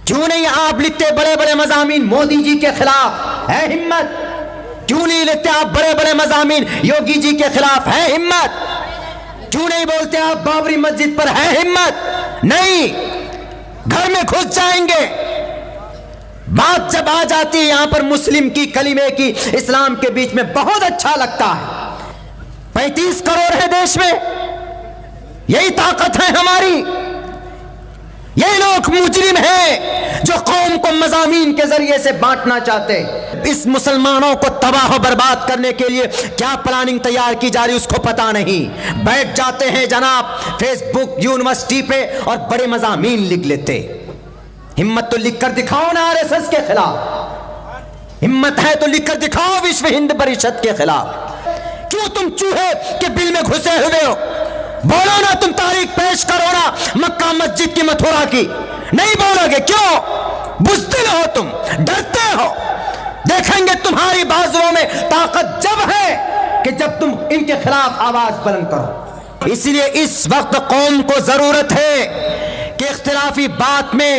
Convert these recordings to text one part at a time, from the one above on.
کیوں نہیں آپ لکھتے بڑے بڑے مضامین مودی جی کے خلاف؟ ہے ہمت؟ کیوں نہیں لکھتے آپ بڑے بڑے مضامین یوگی جی کے خلاف؟ ہے ہمت؟ کیوں نہیں بولتے آپ بابری مسجد پر؟ ہے ہمت؟ نہیں، گھر میں گھس جائیں گے۔ بات جب آ جاتی ہے یہاں پر مسلم کی، کلمے کی، اسلام کے بیچ میں، بہت اچھا لگتا ہے۔ 35 کروڑ ہے دیش میں، یہی طاقت ہے ہماری۔ یہ لوگ مجرم ہیں جو قوم کو مضامین کے ذریعے سے بانٹنا چاہتے ہیں۔ اس مسلمانوں کو تباہ و برباد کرنے کے لیے کیا پلاننگ تیار کی جا رہی اس کو پتا نہیں۔ بیٹھ جاتے ہیں جناب فیس بک یونیورسٹی پہ اور بڑے مضامین لکھ لیتے۔ ہمت تو لکھ کر دکھاؤ نا آر ایس ایس کے خلاف، ہمت ہے تو لکھ کر دکھاؤ وشو ہند پریشد کے خلاف۔ کیوں تم چوہے کے بل میں گھسے ہوئے ہو؟ بولو نا، تم تاریخ پیش کرو نا مکہ مسجد کی، متھرا کی، نہیں بولو گے؟ کیوں؟ بزدل ہو تم، ڈرتے ہو۔ دیکھیں گے تمہاری بازوؤں میں طاقت جب ہے کہ جب تم ان کے خلاف آواز بلند کرو۔ اس لیے اس وقت قوم کو ضرورت ہے کہ اختلافی بات میں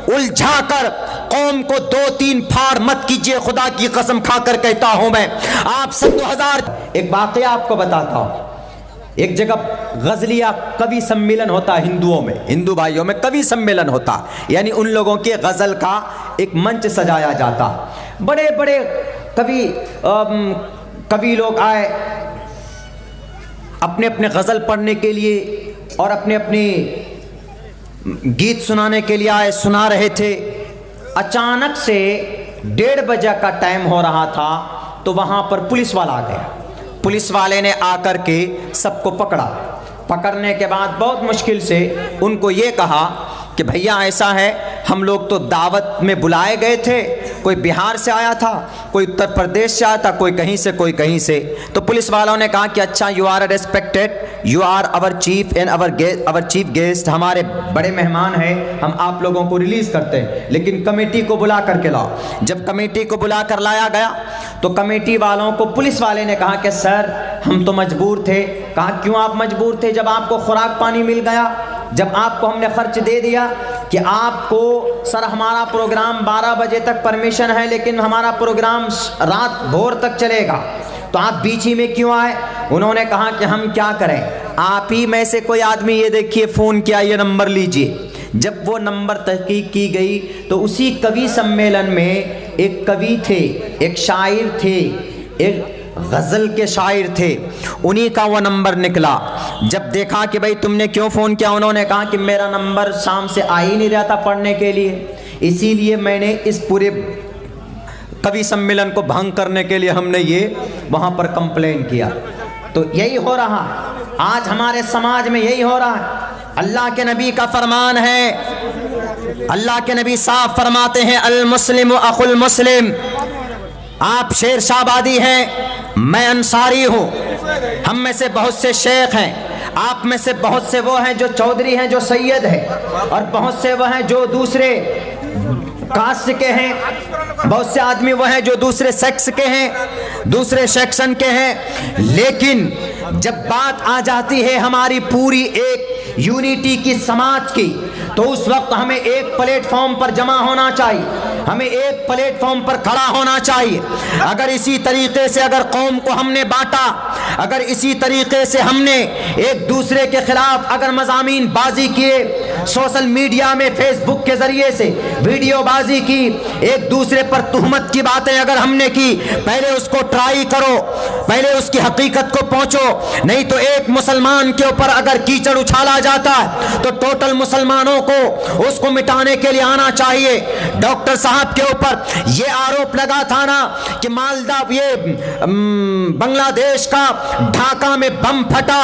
الجھا کر قوم کو 2-3 پھاڑ مت کیجئے۔ خدا کی قسم کھا کر کہتا ہوں میں، آپ سب 2000 ایک واقعہ آپ کو بتاتا ہوں۔ ایک جگہ غزلیہ کوی سمیلن ہوتا ہے ہندوؤں میں، ہندو بھائیوں میں کوی سمیلن ہوتا، یعنی ان لوگوں کے غزل کا ایک منچ سجایا جاتا۔ بڑے بڑے کوی لوگ آئے اپنے اپنے غزل پڑھنے کے لیے اور اپنے اپنے گیت سنانے کے لیے آئے، سنا رہے تھے۔ اچانک سے 1:30 بجے کا ٹائم ہو رہا تھا تو وہاں پر پولیس والا آ گیا۔ پولیس والے نے آ کر کے سب کو پکڑا۔ پکڑنے کے بعد بہت مشکل سے ان کو یہ کہا کہ بھیا ایسا ہے، ہم لوگ تو دعوت میں بلائے گئے تھے، کوئی بہار سے آیا تھا، کوئی اتر پردیش سے آیا تھا، کوئی کہیں سے کوئی کہیں سے۔ تو پولیس والوں نے کہا کہ اچھا، you are respected, you are our chief and our chief guest, ہمارے بڑے مہمان ہیں، ہم آپ لوگوں کو ریلیز کرتے ہیں، لیکن کمیٹی کو بلا کر کے لاؤ۔ جب کمیٹی کو بلا کر لایا گیا تو کمیٹی والوں کو پولیس والے نے کہا کہ سر ہم تو مجبور تھے۔ کہا کیوں آپ مجبور تھے؟ جب آپ کو خوراک پانی مل گیا، جب آپ کو ہم نے خرچ دے دیا کہ آپ کو سر ہمارا پروگرام 12 بجے تک پرمیشن ہے لیکن ہمارا پروگرام رات بھور تک چلے گا، تو آپ بیچ ہی میں کیوں آئے؟ انہوں نے کہا کہ ہم کیا کریں، آپ ہی میں سے کوئی آدمی یہ دیکھیے فون کیا، یہ نمبر لیجئے۔ جب وہ نمبر تحقیق کی گئی تو اسی کوی سمیلن میں ایک کوی تھے، ایک شاعر تھے، ایک غزل کے شاعر تھے، انہی کا وہ نمبر نکلا۔ جب دیکھا کہ بھئی تم نے کیوں فون کیا، انہوں نے کہا کہ میرا نمبر شام سے آ ہی نہیں رہا تھا پڑھنے کے لیے، اسی لیے میں نے اس پورے کوی سمیلن کو بھنگ کرنے کے لیے ہم نے یہ وہاں پر کمپلین کیا۔ تو یہی ہو رہا آج ہمارے سماج میں، یہی ہو رہا ہے۔ اللہ کے نبی کا فرمان ہے، اللہ کے نبی صاف فرماتے ہیں المسلم اخو المسلم۔ آپ شیر شاہ آبادی ہیں، میں انصاری ہوں، ہم میں سے بہت سے شیخ ہیں، آپ میں سے بہت سے وہ ہیں جو چودھری ہیں، جو سید ہیں، اور بہت سے وہ ہیں جو دوسرے کاسٹ کے ہیں، بہت سے آدمی وہ ہیں جو دوسرے سیکس کے ہیں، دوسرے سیکشن کے ہیں۔ لیکن جب بات آ جاتی ہے ہماری پوری ایک یونٹی کی، سماج کی، تو اس وقت ہمیں ایک پلیٹ فارم پر جمع ہونا چاہیے، ہمیں ایک پلیٹ فارم پر کھڑا ہونا چاہیے۔ اگر اسی طریقے سے اگر قوم کو ہم نے بانٹا، اگر اسی طریقے سے ہم نے ایک دوسرے کے خلاف اگر مضامین بازی کیے، سوشل میڈیا میں فیس بک کے ذریعے سے ویڈیو بازی کی، ایک دوسرے پر تہمت کی باتیں اگر ہم نے کی، پہلے اس کو ٹرائی کرو، پہلے اس کی حقیقت کو پہنچو، نہیں تو ایک مسلمان کے اوپر اگر کیچڑ اچھالا جاتا ہے تو ٹوٹل مسلمانوں کو اس کو مٹانے کے لیے آنا چاہیے۔ ڈاکٹر صاحب کے اوپر یہ آروپ لگا تھا نا کہ مالدہ یہ بنگلہ دیش کا ڈھاکہ میں بم پھٹا،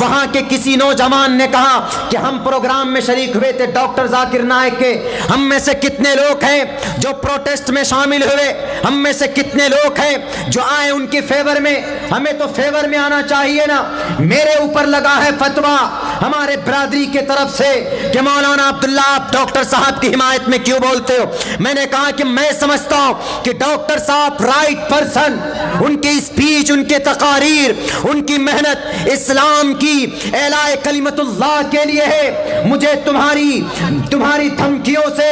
وہاں کے کسی نوجوان نے کہا کہ ہم پروگرام میں شریک ہوئے تھے ڈاکٹر ذاکر نائک کے، ہم میں سے کتنے لوگ ہیں جو پروٹیسٹ میں شامل ہوئے، ہم میں سے کتنے لوگ ہیں جو آئے ان کے فیور میں، ہمیں تو فیور میں آنا چاہیے نا۔ میرے اوپر لگا ہے فتویٰ ہمارے برادری کے طرف سے کہ مولانا عبداللہ آپ ڈاکٹر صاحب کی حمایت میں کیوں بولتے ہو؟ میں نے کہا کہ میں سمجھتا ہوں کہ ڈاکٹر صاحب رائٹ پرسن، ان کی اسپیچ، ان کے تقاریر، ان کی محنت اسلام کی اعلاء کلمت اللہ کے لیے ہے۔ مجھے تمہاری دھمکیوں سے،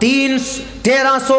1300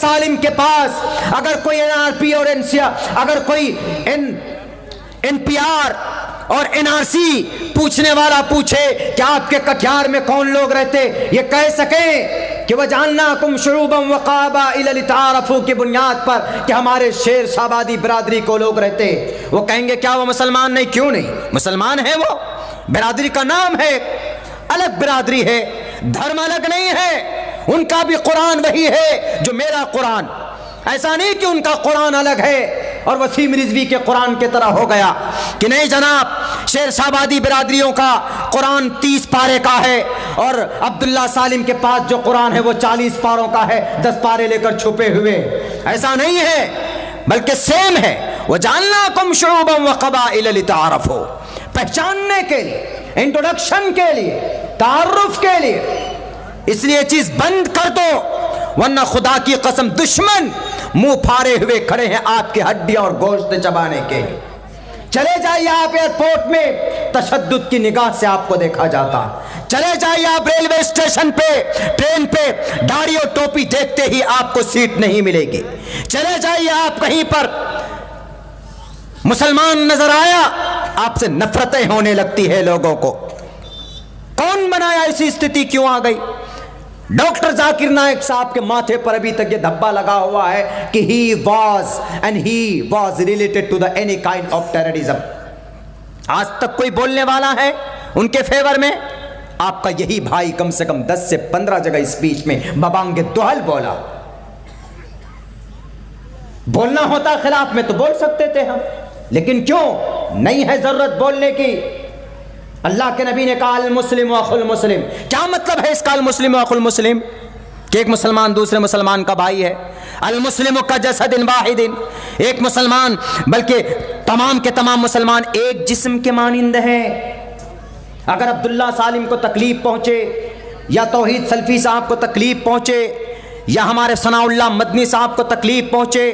سالم کے پاس اگر کوئی NRP اور اگر کوئی NPR اور NRC پوچھنے والا پوچھے کہ آپ کے کٹیہار میں کون لوگ رہتے، یہ کہہ سکیں کہ وَجَعَلْنَاكُمْ شُعُوبًا وَقَبَائِلَ لِتَعَارَفُوا کی بنیاد پر کہ ہمارے شیر شابادی برادری کو لوگ رہتے، وہ کہیں گے کیا وہ مسلمان نہیں؟ کیوں نہیں؟ مسلمان ہے، وہ برادری کا نام ہے، الگ برادری ہے، دھرم الگ نہیں ہے، ان کا بھی قرآن وہی ہے جو میرا قرآن، ایسا نہیں کہ ان کا قرآن الگ ہے اور وسیم رضوی کے قرآن کی طرح ہو گیا کہ نہیں جناب، شیر شابادی برادریوں کا قرآن 30 پارے کا ہے اور عبداللہ سالم کے پاس جو قرآن ہے وہ 40 پاروں کا ہے، 10 پارے لے کر چھپے ہوئے، ایسا نہیں ہے، بلکہ سیم ہے۔ وَجَعَلْنَاكُمْ شُعُوبًا وَقَبَائِلَ لِتَعَارَفُوا، پہچاننے کے لیے، انٹروڈکشن کے لیے، تعارف کے لیے، اس لیے چیز بند کر دو، ورنہ خدا کی قسم دشمن منہ پھاڑے ہوئے کھڑے ہیں آپ کی ہڈیاں اور گوشت چبانے کے۔ چلے جائیے آپ ایئرپورٹ میں، تشدد کی نگاہ سے آپ کو دیکھا جاتا، چلے جائیے آپ ریلوے اسٹیشن پہ، ٹرین پہ، داڑھی اور ٹوپی دیکھتے ہی آپ کو سیٹ نہیں ملے گی، چلے جائیے آپ کہیں پر، مسلمان نظر آیا آپ سے نفرتیں ہونے لگتی ہے لوگوں کو۔ کون بنایا؟ ایسی استھتی کیوں آ گئی؟ ڈاکٹر ذاکر نائک صاحب کے ماتھے پر ابھی تک یہ دھبا لگا ہوا ہے کہ he was related to the any kind of terrorism۔ آج تک کوئی بولنے والا ہے ان کے فیور میں؟ آپ کا یہی بھائی کم سے کم 10 سے 15 جگہ اسپیچ میں ببانگ دہل بولا۔ بولنا ہوتا خلاف میں تو بول سکتے تھے ہم، لیکن کیوں نہیں ہے ضرورت بولنے کی؟ اللہ کے نبی نے کہا المسلم اخو المسلم، کیا مطلب ہے اس کا المسلم اخو المسلم؟ کہ ایک مسلمان دوسرے مسلمان کا بھائی ہے۔ المسلم کا جسد واحد، ایک مسلمان بلکہ تمام کے تمام مسلمان ایک جسم کے مانند ہیں۔ اگر عبداللہ سالم کو تکلیف پہنچے یا توحید سلفی صاحب کو تکلیف پہنچے یا ہمارے ثناء اللہ مدنی صاحب کو تکلیف پہنچے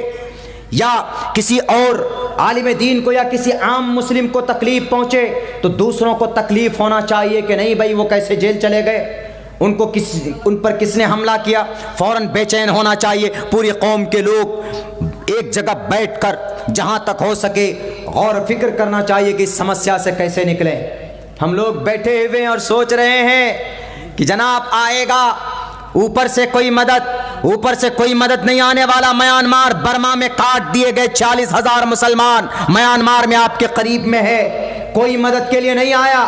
یا کسی اور عالم دین کو یا کسی عام مسلم کو تکلیف پہنچے تو دوسروں کو تکلیف ہونا چاہیے کہ نہیں بھائی وہ کیسے جیل چلے گئے، ان پر کس نے حملہ کیا، فوراً بے چین ہونا چاہیے۔ پوری قوم کے لوگ ایک جگہ بیٹھ کر جہاں تک ہو سکے غور و فکر کرنا چاہیے کہ اس سمسیا سے کیسے نکلیں۔ ہم لوگ بیٹھے ہوئے ہیں اور سوچ رہے ہیں کہ جناب آئے گا اوپر سے کوئی مدد نہیں آنے والا۔ میانمار برما میں کاٹ دیے گئے 40,000 مسلمان میانمار میں آپ کے قریب میں ہے، کوئی مدد کے لیے نہیں آیا،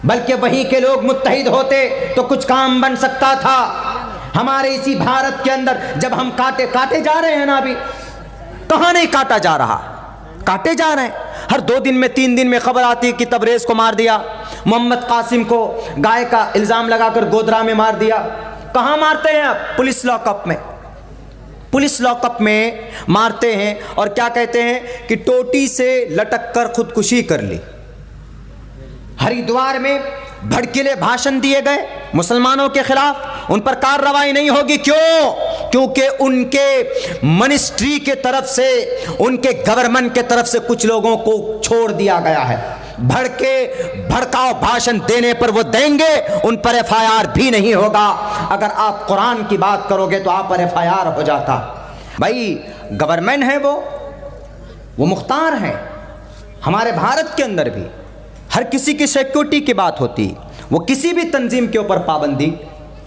بلکہ وہیں کے لوگ متحد ہوتے تو کچھ کام بن سکتا تھا۔ ہمارے اسی بھارت کے اندر جب ہم کاٹے جا رہے ہیں نا، ابھی کہاں نہیں کاٹا جا رہا، کاٹے جا رہے ہیں۔ ہر 2 دن میں 3 دن میں خبر آتی ہے کہ تبریز کو مار دیا، محمد قاسم کو گائے کا الزام لگا کر گودرا میں مار دیا۔ کہاں مارتے ہیں آپ؟ پولیس لاک اپ میں، پولیس لاک اپ میں مارتے ہیں اور کیا کہتے ہیں کہ ٹوٹی سے لٹک کر خودکشی کر لی۔ ہریدوار میں بھڑکیلے بھاشن دیے گئے مسلمانوں کے خلاف، ان پر کارروائی نہیں ہوگی، کیوں؟ کیونکہ ان کے منسٹری کے طرف سے، ان کے گورنمنٹ کے طرف سے کچھ لوگوں کو چھوڑ دیا گیا ہے، بھڑکاؤ بھاشن دینے پر وہ دیں گے، ان پر FIR بھی نہیں ہوگا۔ اگر آپ قرآن کی بات کرو گے تو آپ پر FIR ہو جاتا۔ بھائی گورنمنٹ ہے، وہ مختار ہیں۔ ہمارے بھارت کے اندر بھی ہر کسی کی سیکیورٹی کی بات ہوتی، وہ کسی بھی تنظیم کے اوپر پابندی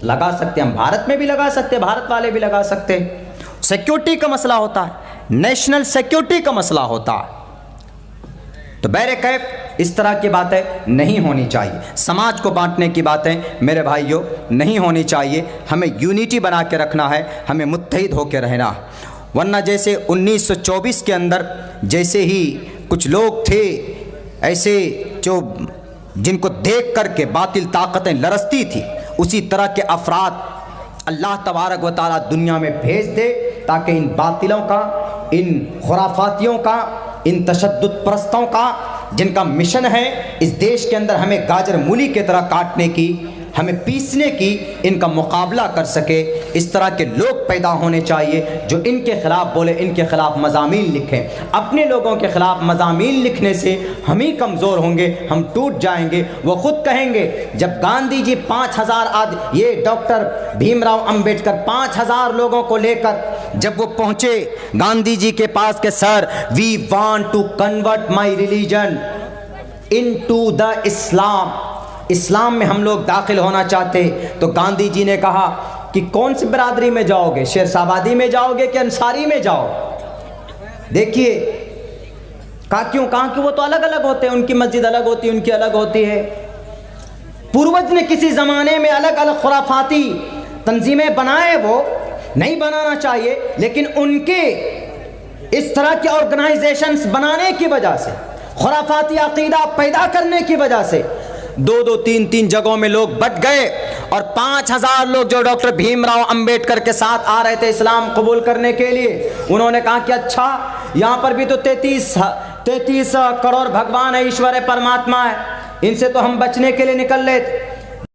لگا سکتے ہیں، ہم بھارت میں بھی لگا سکتے ہیں، بھارت والے بھی لگا سکتے ہیں۔ سیکیورٹی کا مسئلہ ہوتا ہے، نیشنل سیکیورٹی کا مسئلہ ہوتا ہے، تو بہرکیف اس طرح کی باتیں نہیں ہونی چاہیے۔ سماج کو بانٹنے کی باتیں میرے بھائیوں نہیں ہونی چاہیے۔ ہمیں یونٹی بنا کے رکھنا ہے، ہمیں متحد ہو کے رہنا، ورنہ جیسے 1924 کے اندر جیسے ہی کچھ لوگ تھے ایسے جو جن کو دیکھ کر کے باطل طاقتیں لرزتی تھی، اسی طرح کے افراد اللہ تبارک و تعالیٰ دنیا میں بھیج دے تاکہ ان باطلوں کا، ان خرافاتیوں کا، ان تشدد پرستوں کا جن کا مشن ہے اس دیش کے اندر ہمیں گاجر مولی کی طرح کاٹنے کی، ہمیں پیسنے کی ان کا مقابلہ کر سکے، اس طرح کے لوگ پیدا ہونے چاہیے جو ان کے خلاف بولے، ان کے خلاف مضامین لکھیں۔ اپنے لوگوں کے خلاف مضامین لکھنے سے ہم ہی کمزور ہوں گے، ہم ٹوٹ جائیں گے۔ وہ خود کہیں گے جب گاندھی جی 5000 یہ ڈاکٹر بھیم راؤ امبیڈکر 5000 لوگوں کو لے کر جب وہ پہنچے گاندھی جی کے پاس کہ sir we want to convert my religion into the Islam, Islam میں ہم لوگ داخل ہونا چاہتے، تو گاندھی جی نے کہا کہ کون سی برادری میں جاؤ گے، شیر سابادی میں جاؤ گے کہ انصاری میں جاؤ؟ دیکھیے کہا کیوں؟ کہا کہ وہ تو الگ الگ ہوتے ہیں، ان کی مسجد الگ ہوتی ہے، ان کی الگ ہوتی ہے۔ پوروج نے کسی زمانے میں الگ الگ خرافاتی تنظیمیں بنائے، وہ نہیں بنانا چاہیے، لیکن ان کے اس طرح کے آرگنائزیشنز بنانے کی وجہ سے، خرافاتی عقیدہ پیدا کرنے کی وجہ سے 2 3 جگہوں میں لوگ بٹ گئے، اور 5000 لوگ جو ڈاکٹر بھیم راؤ امبیڈکر کے ساتھ آ رہے تھے اسلام قبول کرنے کے لیے، انہوں نے کہا کہ اچھا یہاں پر بھی تو 33 کروڑ بھگوان ہے، ایشور ہے، پرماتما ہے، ان سے تو ہم بچنے کے لیے نکل رہے تھے،